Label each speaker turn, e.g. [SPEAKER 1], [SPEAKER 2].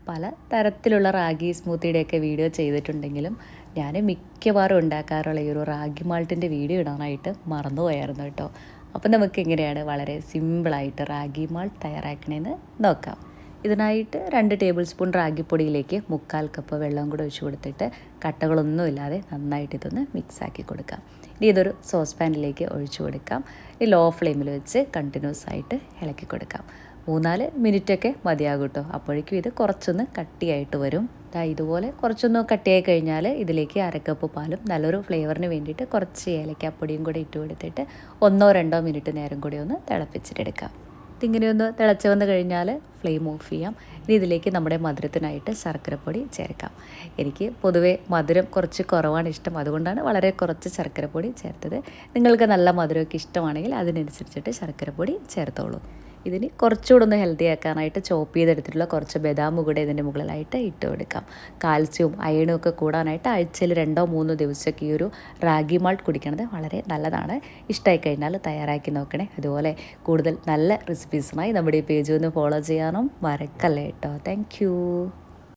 [SPEAKER 1] പല തരത്തിലുള്ള റാഗി സ്മൂത്തിയുടെയൊക്കെ വീഡിയോ ചെയ്തിട്ടുണ്ടെങ്കിലും ഞാൻ മിക്കവാറും ഉണ്ടാക്കാറുള്ള ഈ ഒരു റാഗി മാൾട്ടിൻ്റെ വീഡിയോ ഇടാനായിട്ട് മറന്നുപോയായിരുന്നു കേട്ടോ. അപ്പം നമുക്ക് എങ്ങനെയാണ് വളരെ സിമ്പിളായിട്ട് റാഗി മാൾട്ട് തയ്യാറാക്കണമെന്ന് നോക്കാം. ഇതിനായിട്ട് 2 ടേബിൾ സ്പൂൺ റാഗിപ്പൊടിയിലേക്ക് 1/4 കപ്പ് വെള്ളം കൂടെ ഒഴിച്ച് കൊടുത്തിട്ട് കട്ടകളൊന്നുമില്ലാതെ നന്നായിട്ട് ഇതൊന്ന് മിക്സാക്കി കൊടുക്കാം. ഇനി ഇതൊരു സോസ് പാനിലേക്ക് ഒഴിച്ചു കൊടുക്കാം. ഈ ലോ ഫ്ലെയിമിൽ വെച്ച് കണ്ടിന്യൂസ് ആയിട്ട് ഇളക്കി കൊടുക്കാം. 3-4 മിനിറ്റൊക്കെ മതിയാകും കേട്ടോ. അപ്പോഴേക്കും ഇത് കുറച്ചൊന്ന് കട്ടിയായിട്ട് വരും. ഇതുപോലെ കുറച്ചൊന്ന് കട്ടിയായി കഴിഞ്ഞാൽ ഇതിലേക്ക് 1/2 കപ്പ് പാലും നല്ലൊരു ഫ്ലേവറിന് വേണ്ടിയിട്ട് കുറച്ച് ഏലക്കാപ്പൊടിയും കൂടെ ഇട്ട് കൊടുത്തിട്ട് 1-2 മിനിറ്റ് നേരം കൂടി ഒന്ന് തിളപ്പിച്ചിട്ടെടുക്കാം. ഇതിങ്ങനെ ഒന്ന് തിളച്ച് വന്ന് കഴിഞ്ഞാൽ ഫ്ലെയിം ഓഫ് ചെയ്യാം. ഇനി ഇതിലേക്ക് നമ്മുടെ മധുരത്തിനായിട്ട് ശർക്കരപ്പൊടി ചേർക്കാം. എനിക്ക് പൊതുവേ മധുരം കുറച്ച് കുറവാണ് ഇഷ്ടം, അതുകൊണ്ടാണ് വളരെ കുറച്ച് ശർക്കരപ്പൊടി ചേർത്തത്. നിങ്ങൾക്ക് നല്ല മധുരമൊക്കെ ഇഷ്ടമാണെങ്കിൽ അതിനനുസരിച്ചിട്ട് ശർക്കരപ്പൊടി ചേർത്തോളൂ. ഇതിന് കുറച്ചുകൂടെ ഒന്ന് ഹെൽത്തി ആക്കാനായിട്ട് ചോപ്പ് ചെയ്തെടുത്തിട്ടുള്ള കുറച്ച് ബദാം കൂടെ ഇതിൻ്റെ മുകളിലായിട്ട് ഇട്ട് കൊടുക്കാം. കാൽസ്യവും അയണും ഒക്കെ കൂടാനായിട്ട് ആഴ്ചയിൽ 2-3 ദിവസമൊക്കെ ഈ ഒരു റാഗി മാൾട്ട് കുടിക്കുന്നത് വളരെ നല്ലതാണ്. ഇഷ്ടമായി കഴിഞ്ഞാൽ തയ്യാറാക്കി നോക്കണേ. അതുപോലെ കൂടുതൽ നല്ല റെസിപ്പീസുമായി നമ്മുടെ ഈ പേജ് ഒന്ന് ഫോളോ ചെയ്യാനും മറക്കല്ലേ കേട്ടോ. താങ്ക്